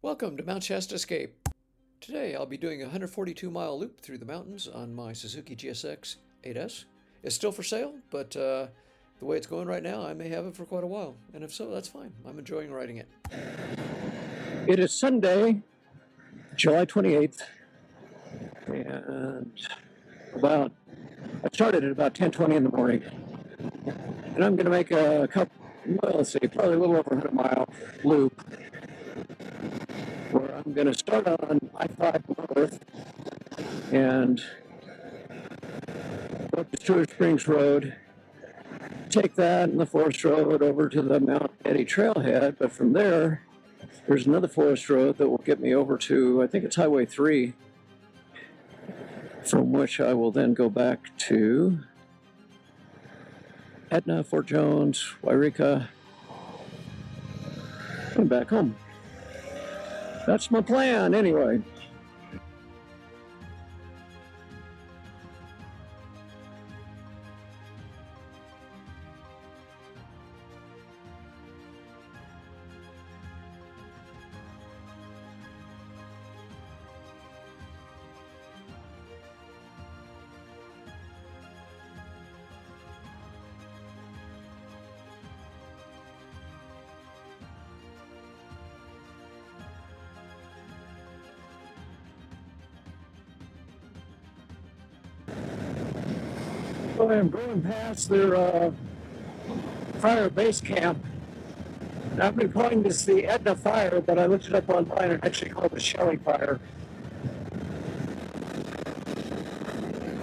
Welcome to Mount Shasta Escape. Today I'll be doing a 142-mile loop through the mountains on my Suzuki GSX-8S. It's still for sale, but the way it's going right now, I may have it for quite a while. And if so, that's fine. I'm enjoying riding it. It is Sunday, July 28th, and I started at about 10:20 in the morning. And I'm going to make a couple, well, let's see, probably a little over a 100-mile loop where I'm going to start on I-5 North and go up to Stewart Springs Road, take that and the forest road over to the Mount Eddy trailhead. But from there, there's another forest road that will get me over to, I think it's Highway 3, from which I will then go back to Etna, Fort Jones, Wairika, and back home. That's my plan, anyway. So I'm going past their fire base camp. And I've been calling this the Etna fire, but I looked it up online and actually called it the Shelley fire.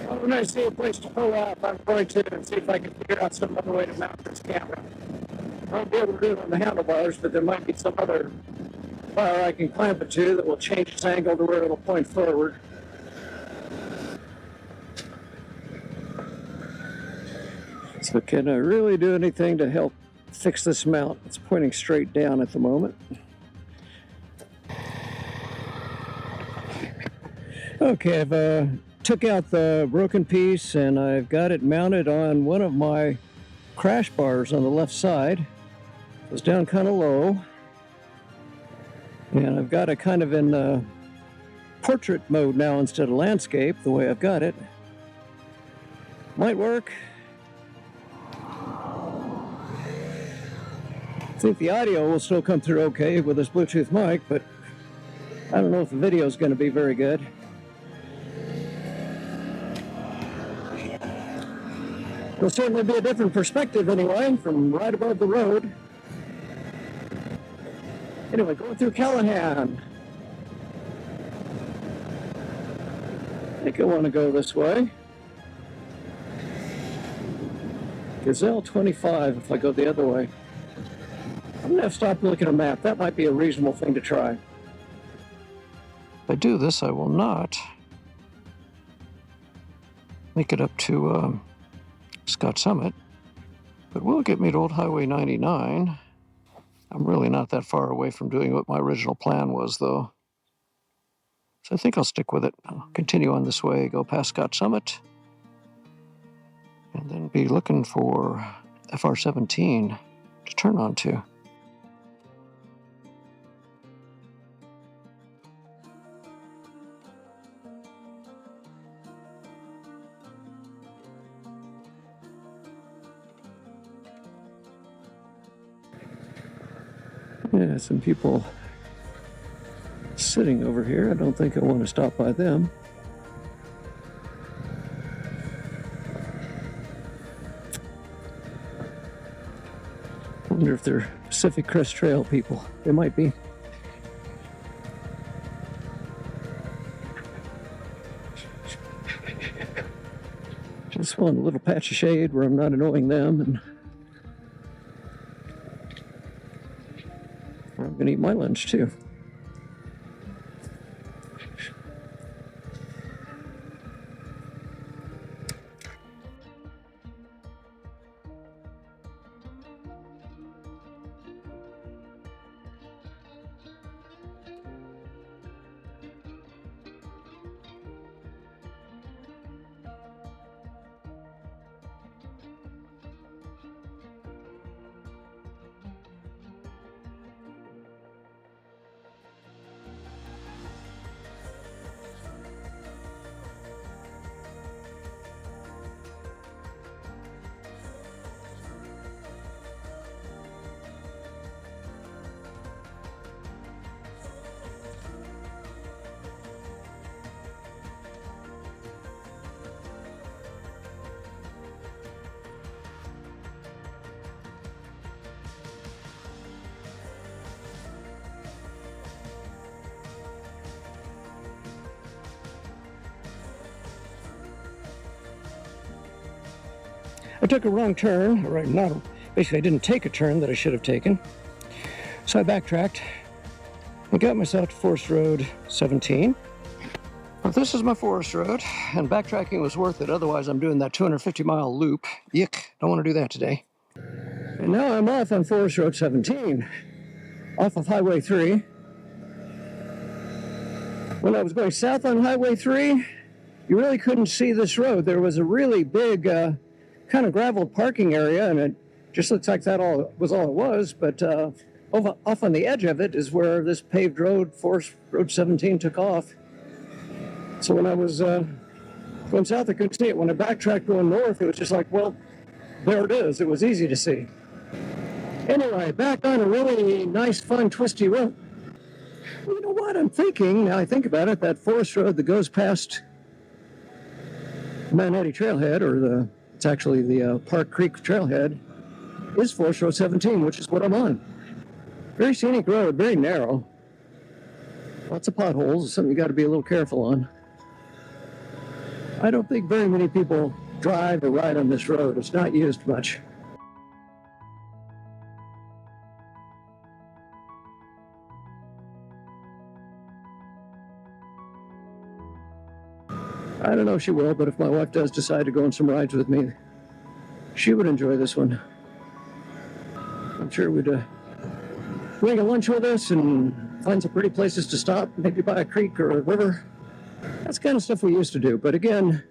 Well, when I see a place to pull up, I'm going to and see if I can figure out some other way to mount this camera. I won't be able to do it on the handlebars, but there might be some other fire I can clamp it to that will change its angle to where it'll point forward. So can I really do anything to help fix this mount? It's pointing straight down at the moment. Okay, I've took out the broken piece and I've got it mounted on one of my crash bars on the left side. It was down kind of low. And I've got it kind of in portrait mode now instead of landscape, the way I've got it. Might work. I think the audio will still come through okay with this Bluetooth mic, but I don't know if the video is going to be very good. It'll certainly be a different perspective anyway, from right above the road. Anyway, going through Callahan. I think I want to go this way. Gazelle 25 if I go the other way. I'm going to have to stop and look at a map. That might be a reasonable thing to try. If I do this, I will not make it up to Scott Summit, but will get me to Old Highway 99. I'm really not that far away from doing what my original plan was, though. So I think I'll stick with it. I'll continue on this way, go past Scott Summit, and then be looking for FR-17 to turn onto. Yeah, some people sitting over here. I don't think I want to stop by them. I wonder if they're Pacific Crest Trail people. They might be. Just want a little patch of shade where I'm not annoying them, and where I'm going to eat my lunch too. I took a wrong turn, or basically I didn't take a turn that I should have taken. So I backtracked and got myself to Forest Road 17. Well, this is my forest road, and backtracking was worth it. Otherwise, I'm doing that 250-mile loop. Yuck, don't want to do that today. And now I'm off on Forest Road 17, off of Highway 3. When I was going south on Highway 3, you really couldn't see this road. There was a really big kind of gravel parking area, and it just looks like that was all it was. But off on the edge of it is where this paved road, Forest Road 17, took off. So when I was going south, I couldn't see it. When I backtracked going north, it was just like, well, there it is. It was easy to see. Anyway, back on a really nice, fun, twisty road. Well, you know what I'm thinking, now I think about it, that forest road that goes past Mount Eddy Trailhead, or it's actually the Park Creek Trailhead, is Forest Road 17, which is what I'm on. Very scenic road, very narrow. Lots of potholes, it's something you got to be a little careful on. I don't think very many people drive or ride on this road. It's not used much. I don't know if she will, but if my wife does decide to go on some rides with me, she would enjoy this one. I'm sure we'd bring a lunch with us and find some pretty places to stop, maybe by a creek or a river. That's the kind of stuff we used to do. But again,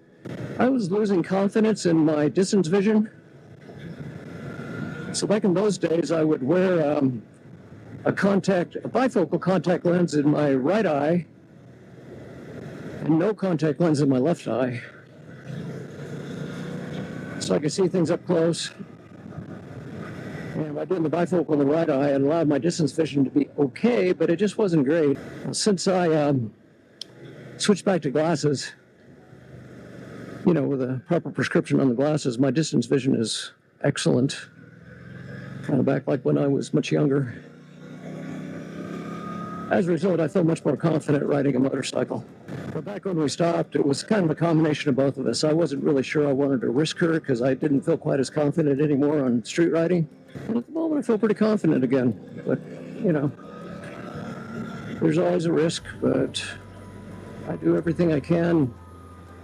I was losing confidence in my distance vision. So back in those days, I would wear a bifocal contact lens in my right eye and no contact lens in my left eye. So I could see things up close. And by doing the bifocal in the right eye, it allowed my distance vision to be okay, but it just wasn't great. Since I switched back to glasses, with a proper prescription on the glasses, my distance vision is excellent. Kind of back like when I was much younger. As a result, I feel much more confident riding a motorcycle. But back when we stopped, it was kind of a combination of both of us. I wasn't really sure I wanted to risk her because I didn't feel quite as confident anymore on street riding. And at the moment, I feel pretty confident again. But, there's always a risk, but I do everything I can,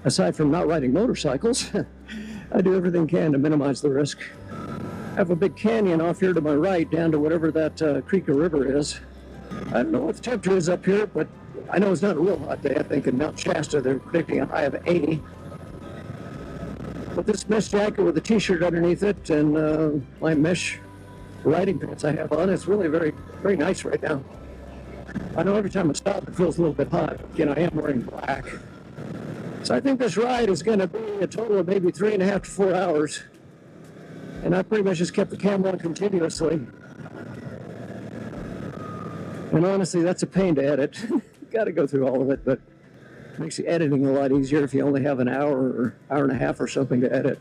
aside from not riding motorcycles, I do everything I can to minimize the risk. I have a big canyon off here to my right, down to whatever that creek or river is. I don't know what the temperature is up here, but I know it's not a real hot day. I think in Mt Shasta they're predicting a high of 80. But this mesh jacket with a t-shirt underneath it and my mesh riding pants I have on, it's really very, very nice right now. I know every time I stop it feels a little bit hot. I am wearing black. So I think this ride is going to be a total of maybe 3.5 to 4 hours. And I pretty much just kept the camera on continuously. And honestly, that's a pain to edit. Got to go through all of it, but it makes the editing a lot easier if you only have an hour or hour and a half or something to edit.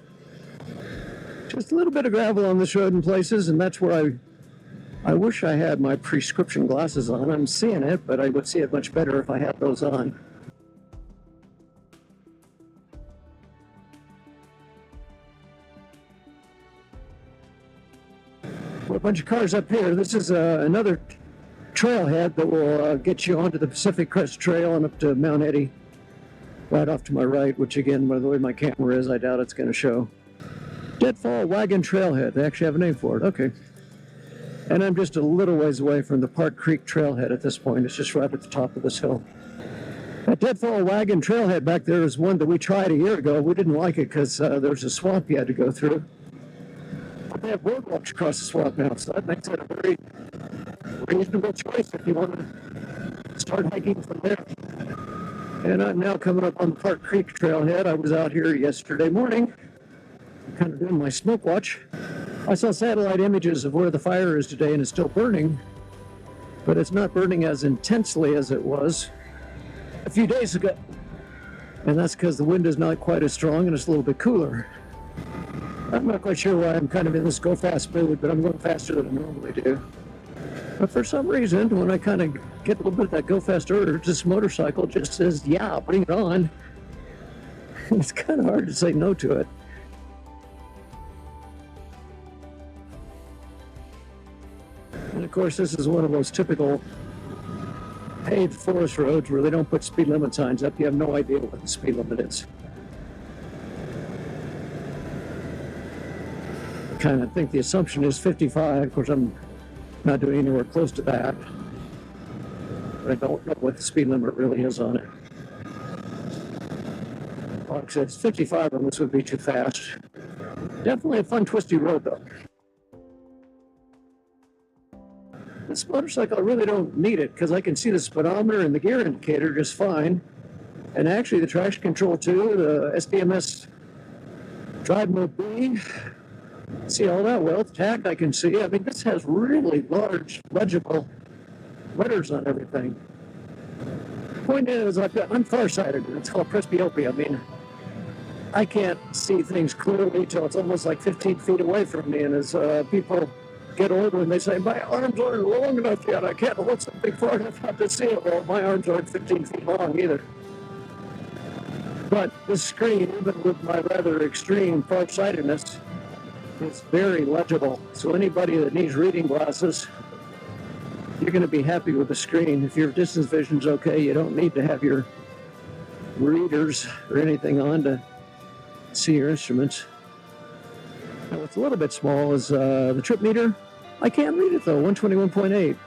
Just a little bit of gravel on this road in places, and that's where I wish I had my prescription glasses on. I'm seeing it, but I would see it much better if I had those on. A bunch of cars up here. This is another trailhead that will get you onto the Pacific Crest Trail and up to Mount Eddy, right off to my right, which again, by the way my camera is, I doubt it's going to show. Deadfall Wagon Trailhead. They actually have a name for it. Okay. And I'm just a little ways away from the Park Creek Trailhead at this point. It's just right at the top of this hill. That Deadfall Wagon Trailhead back there is one that we tried a year ago. We didn't like it because there's a swamp you had to go through. They have boardwalks across the swamp now, so that makes it a very reasonable choice if you want to start hiking from there. And I'm now coming up on the Park Creek Trailhead. I was out here yesterday morning, kind of doing my smoke watch. I saw satellite images of where the fire is today, and it's still burning, but it's not burning as intensely as it was a few days ago. And that's because the wind is not quite as strong and it's a little bit cooler. I'm not quite sure why I'm kind of in this go-fast mood, but I'm going faster than I normally do. But for some reason, when I kind of get a little bit of that go-fast urge, this motorcycle just says, yeah, bring it on. It's kind of hard to say no to it. of course, this is one of those typical paved forest roads where they don't put speed limit signs up. You have no idea what the speed limit is. I kind of think the assumption is 55. Of course, I'm not doing anywhere close to that. But I don't know what the speed limit really is on it. Like I said, it's 55 and this would be too fast. Definitely a fun, twisty road, though. This motorcycle, I really don't need it because I can see the speedometer and the gear indicator just fine. And actually the traction control too, the SDMS drive mode B, see all that well. The tach I can see. I mean, this has really large, legible letters on everything. The point is, I'm farsighted. It's called presbyopia. I mean, I can't see things clearly till it's almost like 15 feet away from me. And as people get older and they say, my arms aren't long enough yet, I can't hold something far enough out to see it. Well, my arms aren't 15 feet long either. But this screen, even with my rather extreme farsightedness, is very legible. So anybody that needs reading glasses, you're going to be happy with the screen. If your distance vision's okay, you don't need to have your readers or anything on to see your instruments. Now, what's a little bit small is the trip meter. I can't read it though, 121.8.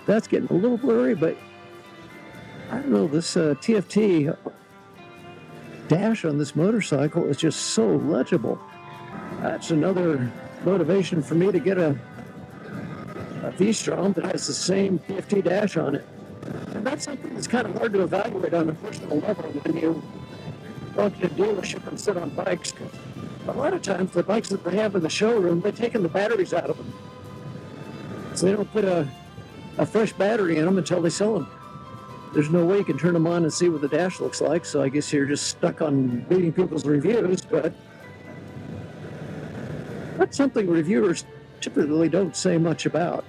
That's getting a little blurry, but I don't know, this TFT dash on this motorcycle is just so legible. That's another motivation for me to get a V-Strom that has the same TFT dash on it. And that's something that's kind of hard to evaluate on a personal level when you go to the dealership and sit on bikes. A lot of times the bikes that they have in the showroom, they're taking the batteries out of them. So they don't put a fresh battery in them until they sell them. There's no way you can turn them on and see what the dash looks like, so I guess you're just stuck on reading people's reviews, but that's something reviewers typically don't say much about.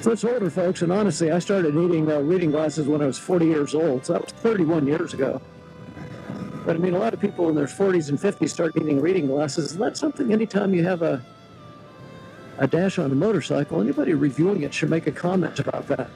For us older folks, and honestly, I started needing reading glasses when I was 40 years old, so that was 31 years ago. But I mean, a lot of people in their 40s and 50s start needing reading glasses, and that's something anytime you have a dash on a motorcycle, anybody reviewing it should make a comment about that.